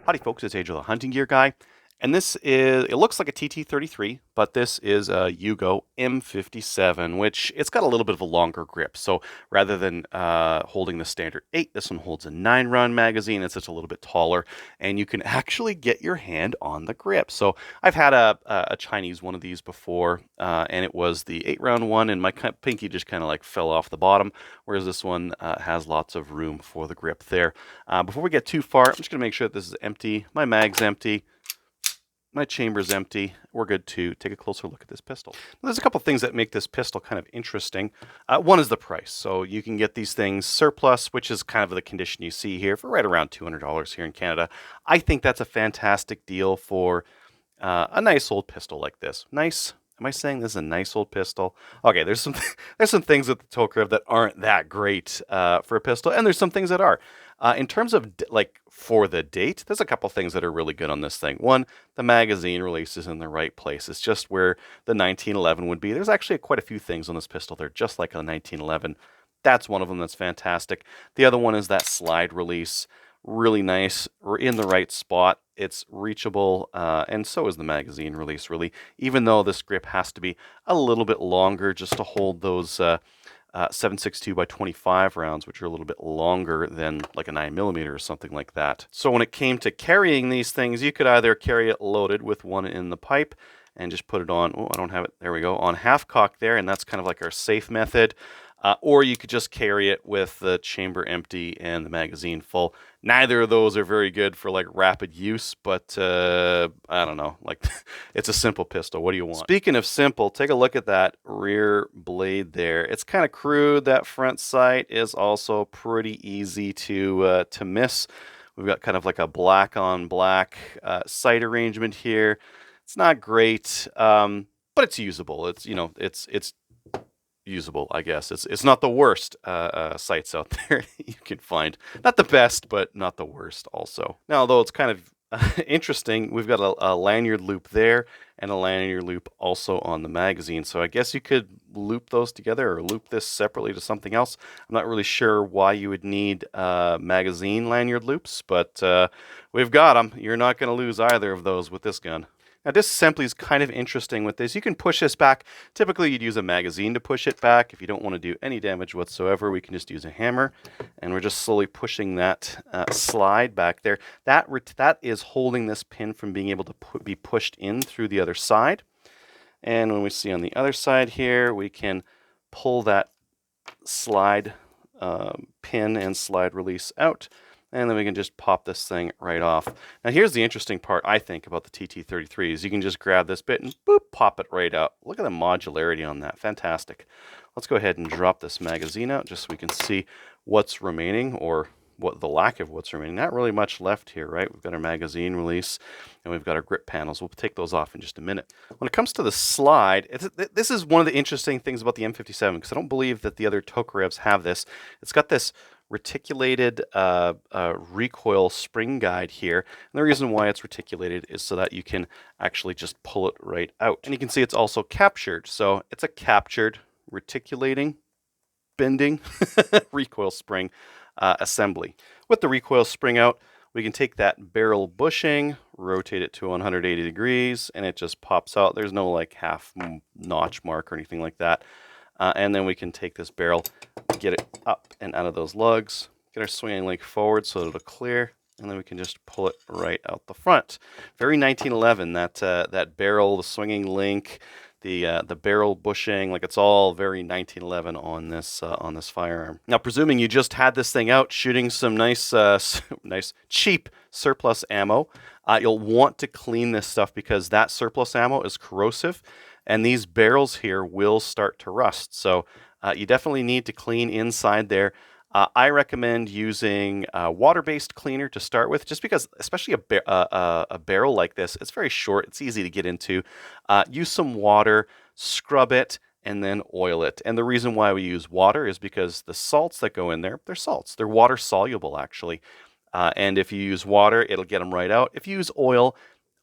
Howdy folks, it's Angel the Hunting Gear Guy, and it looks like a TT33, but this is a Yugo M57, which it's got a little bit of a longer grip. So rather than holding the standard 8, this one holds a 9-round magazine. It's just a little bit taller, and you can actually get your hand on the grip. So I've had a Chinese one of these before, and it was the 8-round one, and my pinky just kind of like fell off the bottom, whereas this one has lots of room for the grip there. Before we get too far, I'm just going to make sure that this is empty. My mag's empty. My chamber's empty. We're good to take a closer look at this pistol. Now, there's a couple things that make this pistol kind of interesting. One is the price. So you can get these things surplus, which is kind of the condition you see here, for right around $200 here in Canada. I think that's a fantastic deal for a nice old pistol like this. Nice. Am I saying this is a nice old pistol? Okay, there's some things with the Tokarev that aren't that great for a pistol, and there's some things that are. In terms of like for the date, there's a couple things that are really good on this thing. One, the magazine release is in the right place. It's just where the 1911 would be. There's actually quite a few things on this pistol. They're just like a 1911. That's one of them that's fantastic. The other one is that slide release. Really nice. We're in the right spot. It's reachable, and so is the magazine release, really, even though this grip has to be a little bit longer just to hold those 7.62 by 25 rounds, which are a little bit longer than like a 9mm or something like that. So when it came to carrying these things, you could either carry it loaded with one in the pipe and just put it on, oh, I don't have it, there we go, on half cock there, and that's kind of like our safe method. Or you could just carry it with the chamber empty and the magazine full. Neither of those are very good for like rapid use, but I don't know, like it's a simple pistol. What do you want? Speaking of simple, take a look at that rear blade there. It's kind of crude. That front sight is also pretty easy to miss. We've got kind of like a black on black sight arrangement here. It's not great, but it's usable. It's, you know, it's usable, I guess. It's not the worst sights out there you can find. Not the best, but not the worst also. Now, although it's kind of interesting, we've got a lanyard loop there and a lanyard loop also on the magazine. So I guess you could loop those together or loop this separately to something else. I'm not really sure why you would need magazine lanyard loops, but we've got them. You're not going to lose either of those with this gun. Now, disassembly is kind of interesting with this. You can push this back. Typically, you'd use a magazine to push it back. If you don't want to do any damage whatsoever, we can just use a hammer. And we're just slowly pushing that slide back there. That is holding this pin from being able to be pushed in through the other side. And when we see on the other side here, we can pull that slide pin and slide release out. And then we can just pop this thing right off. Now here's the interesting part, I think, about the TT33 is you can just grab this bit and boop, pop it right out. Look at the modularity on that. Fantastic. Let's go ahead and drop this magazine out just so we can see what's remaining, or what the lack of what's remaining. Not really much left here, right? We've got our magazine release and we've got our grip panels. We'll take those off in just a minute. When it comes to the slide, this is one of the interesting things about the M57, because I don't believe that the other Tokarevs have this. It's got this reticulated recoil spring guide here, and the reason why it's reticulated is so that you can actually just pull it right out. And you can see it's also captured, so it's a captured reticulating bending recoil spring assembly. With the recoil spring out, we can take that barrel bushing, rotate it to 180 degrees, and it just pops out. There's no like half notch mark or anything like that. And then we can take this barrel, get it up and out of those lugs, get our swinging link forward so it'll clear, and then we can just pull it right out the front. Very 1911, that barrel, the swinging link, the barrel bushing, like it's all very 1911 on this firearm. Now, presuming you just had this thing out shooting some nice cheap surplus ammo, you'll want to clean this stuff because that surplus ammo is corrosive. And these barrels here will start to rust. So you definitely need to clean inside there. I recommend using a water-based cleaner to start with, just because, especially a barrel like this, it's very short, it's easy to get into. Use some water, scrub it, and then oil it. And the reason why we use water is because the salts that go in there, they're salts. They're water-soluble, actually. And if you use water, it'll get them right out. If you use oil,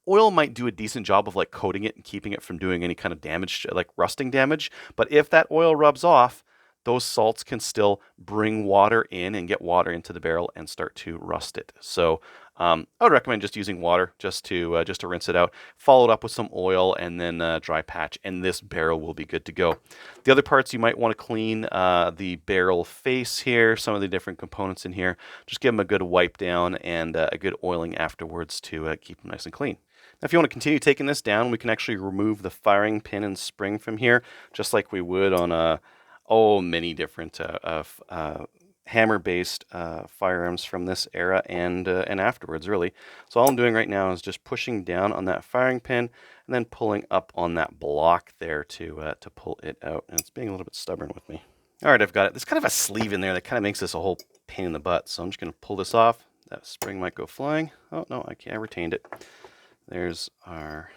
oil might do a decent job of like coating it and keeping it from doing any kind of damage, like rusting damage. But if that oil rubs off, those salts can still bring water in and get water into the barrel and start to rust it. So I would recommend just using water just to rinse it out, follow it up with some oil, and then dry patch, and this barrel will be good to go. The other parts you might want to clean, the barrel face here, some of the different components in here, just give them a good wipe down and a good oiling afterwards to keep them nice and clean. Now, if you want to continue taking this down, we can actually remove the firing pin and spring from here, just like we would on many different hammer-based firearms from this era and afterwards, really. So all I'm doing right now is just pushing down on that firing pin and then pulling up on that block there to pull it out. And it's being a little bit stubborn with me. All right, I've got it. There's kind of a sleeve in there that kind of makes this a whole pain in the butt. So I'm just going to pull this off. That spring might go flying. Oh, no, I can't. I retained it. There's our...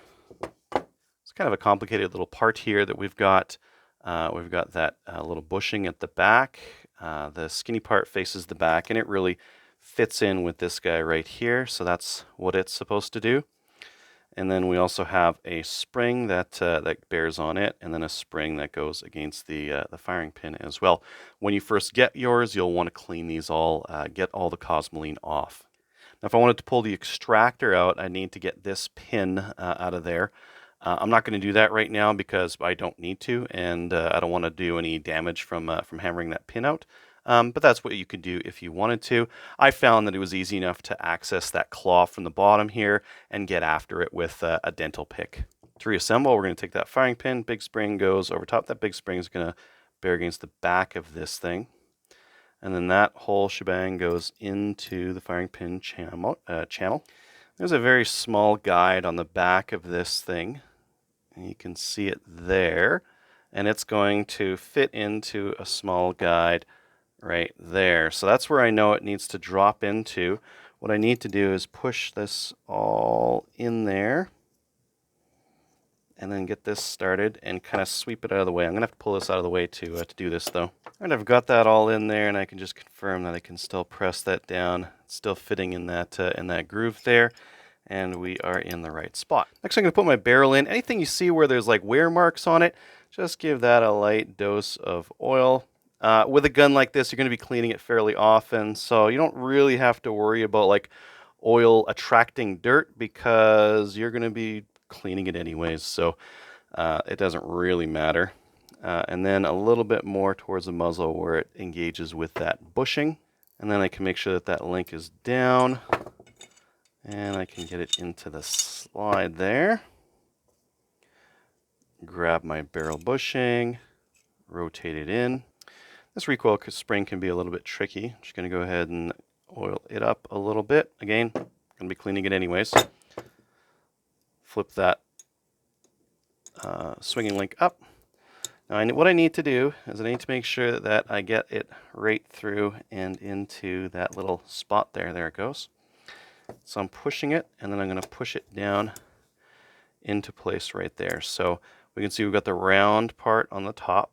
It's kind of a complicated little part here that we've got. We've got that little bushing at the back. The skinny part faces the back, and it really fits in with this guy right here. So that's what it's supposed to do. And then we also have a spring that bears on it, and then a spring that goes against the firing pin as well. When you first get yours, you'll want to clean these all, get all the cosmoline off. Now, if I wanted to pull the extractor out, I need to get this pin out of there. I'm not going to do that right now because I don't need to, and I don't want to do any damage from hammering that pin out. But that's what you could do if you wanted to. I found that it was easy enough to access that claw from the bottom here and get after it with a dental pick. To reassemble, we're going to take that firing pin, big spring goes over top. That big spring is going to bear against the back of this thing. And then that whole shebang goes into the firing pin channel. There's a very small guide on the back of this thing. And you can see it there. And it's going to fit into a small guide right there. So that's where I know it needs to drop into. What I need to do is push this all in there. And then get this started and kind of sweep it out of the way. I'm going to have to pull this out of the way to do this, though. And I've got that all in there, and I can just confirm that I can still press that down. It's still fitting in that groove there, and we are in the right spot. Next, I'm going to put my barrel in. Anything you see where there's like wear marks on it, just give that a light dose of oil. With a gun like this, you're going to be cleaning it fairly often, so you don't really have to worry about like oil attracting dirt because you're going to be cleaning it anyways, so it doesn't really matter. And then a little bit more towards the muzzle where it engages with that bushing, and then I can make sure that that link is down, and I can get it into the slide there. Grab my barrel bushing, rotate it in. This recoil spring can be a little bit tricky. I'm just going to go ahead and oil it up a little bit. Again, I'm going to be cleaning it anyways. Flip that swinging link up. Now what I need to do is I need to make sure that I get it right through and into that little spot there. There it goes. So I'm pushing it, and then I'm going to push it down into place right there. So we can see we've got the round part on the top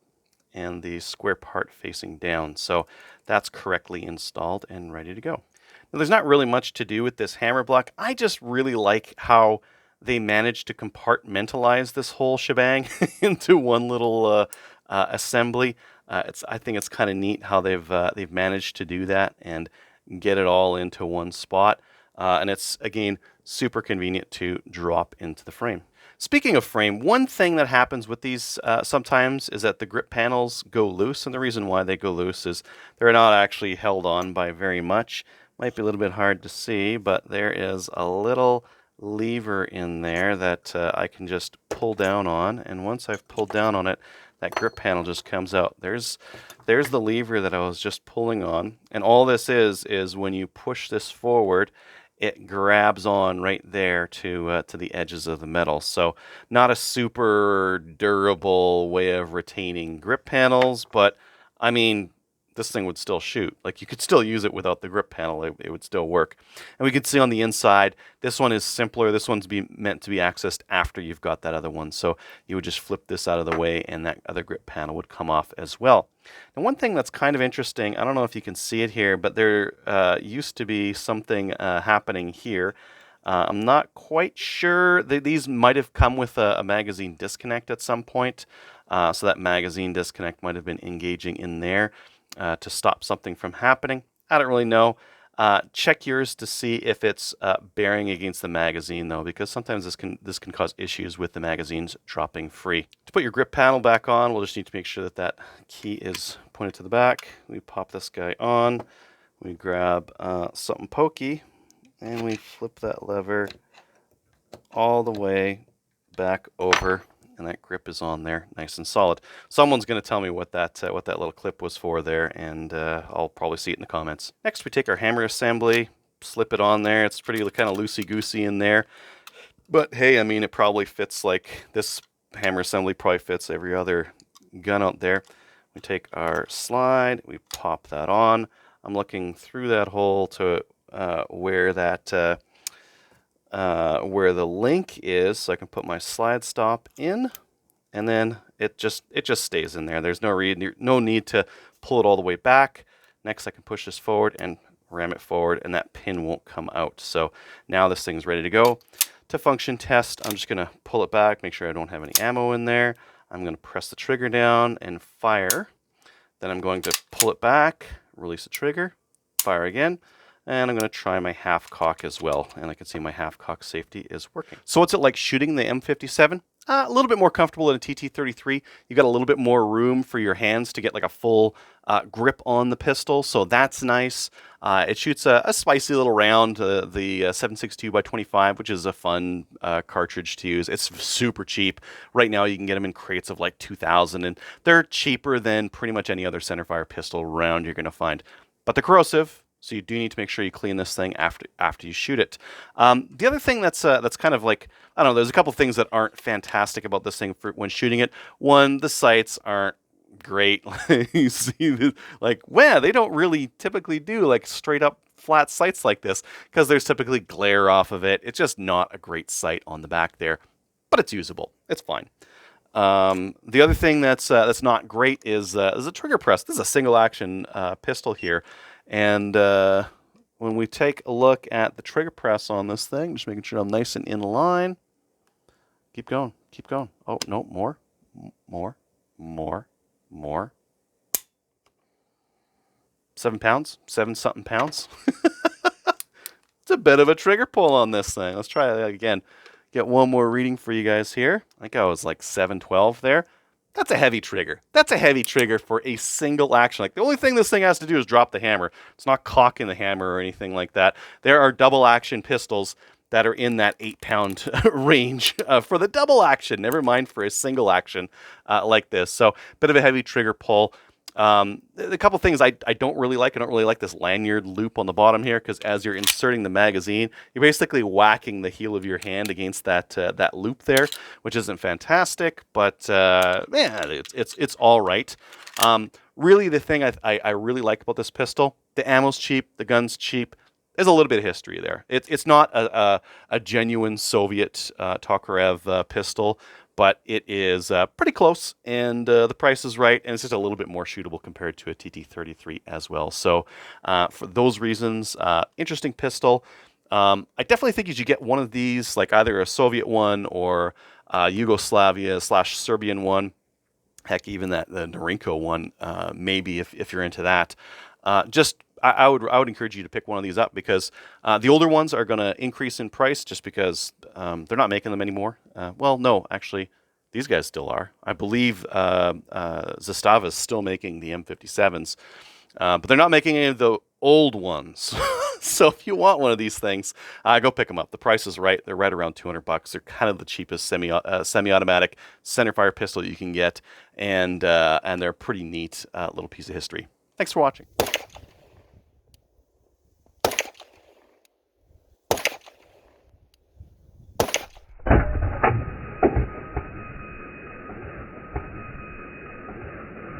and the square part facing down. So that's correctly installed and ready to go. Now there's not really much to do with this hammer block. I just really like how they managed to compartmentalize this whole shebang into one little assembly. I think it's kind of neat how they've managed to do that and get it all into one spot. And it's, again, super convenient to drop into the frame. Speaking of frame, one thing that happens with these sometimes is that the grip panels go loose, and the reason why they go loose is they're not actually held on by very much. Might be a little bit hard to see, but there is a little lever in there that I can just pull down on, and once I've pulled down on it, that grip panel just comes out. There's the lever that I was just pulling on, and all this is when you push this forward, it grabs on right there to the edges of the metal. So not a super durable way of retaining grip panels, but I mean, this thing would still shoot. Like, you could still use it without the grip panel. It would still work. And we can see on the inside, this one is simpler. This one's meant to be accessed after you've got that other one. So you would just flip this out of the way, and that other grip panel would come off as well. And one thing that's kind of interesting, I don't know if you can see it here, but there used to be something happening here. I'm not quite sure. These might have come with a magazine disconnect at some point. So that magazine disconnect might have been engaging in there to stop something from happening. I don't really know. Check yours to see if it's bearing against the magazine though, because sometimes this can cause issues with the magazines dropping free. To put your grip panel back on, we'll just need to make sure that that key is pointed to the back. We pop this guy on. We grab something pokey and we flip that lever all the way back over, and that grip is on there nice and solid. Someone's going to tell me what that little clip was for there, and I'll probably see it in the comments. Next we take our hammer assembly, slip it on there. It's pretty kind of loosey-goosey in there, but hey, I mean, it probably fits, like this hammer assembly probably fits every other gun out there. We take our slide, we pop that on. I'm looking through that hole to where that where the link is, so I can put my slide stop in, and then it just stays in there. There's no need to pull it all the way back. Next, I can push this forward and ram it forward, and that pin won't come out. So now this thing's ready to go. To function test, I'm just gonna pull it back, make sure I don't have any ammo in there. I'm gonna press the trigger down and fire. Then I'm going to pull it back, release the trigger, fire again, and I'm going to try my half cock as well. And I can see my half cock safety is working. So what's it like shooting the M57? A little bit more comfortable than a TT33. You got a little bit more room for your hands to get like a full grip on the pistol, so that's nice. It shoots a spicy little round, the 7.62x25, which is a fun cartridge to use. It's super cheap. Right now you can get them in crates of like 2,000, and they're cheaper than pretty much any other centerfire pistol round you're going to find. But they're corrosive, so you do need to make sure you clean this thing after you shoot it. The other thing that's kind of like, I don't know, there's a couple things that aren't fantastic about this thing when shooting it. One, the sights aren't great. You see this, like, wow, they don't really typically do like straight up flat sights like this, because there's typically glare off of it. It's just not a great sight on the back there, but it's usable. It's fine. The other thing that's not great is the trigger press. This is a single action pistol here. And when we take a look at the trigger press on this thing, just making sure I'm nice and in line. Keep going, keep going. Oh, no, more. 7 pounds, 7-something pounds. It's a bit of a trigger pull on this thing. Let's try that again. Get one more reading for you guys here. I think I was like 712 there. That's a heavy trigger. That's a heavy trigger for a single action. Like, the only thing this thing has to do is drop the hammer. It's not cocking the hammer or anything like that. There are double action pistols that are in that 8-pound range for the double action. Never mind for a single action like this. So, bit of a heavy trigger pull. A couple things I don't really like. I don't really like this lanyard loop on the bottom here, because as you're inserting the magazine, you're basically whacking the heel of your hand against that loop there, which isn't fantastic, but man, it's all right. Really, the thing I really like about this pistol, the ammo's cheap, the gun's cheap. There's a little bit of history there. It's not a genuine Soviet Tokarev pistol, but it is pretty close, and the price is right, and it's just a little bit more shootable compared to a TT33 as well. So for those reasons, interesting pistol. I definitely think you should get one of these, like either a Soviet one or Yugoslavia/Serbian one. Heck, even the Norinco one, maybe if you're into that. I would encourage you to pick one of these up, because the older ones are going to increase in price just because they're not making them anymore. Well, no, actually, these guys still are. I believe Zastava is still making the M57s, but they're not making any of the old ones. So if you want one of these things, go pick them up. The price is right. They're right around $200. They're kind of the cheapest semi-automatic centerfire pistol you can get, and they're a pretty neat little piece of history. Thanks for watching.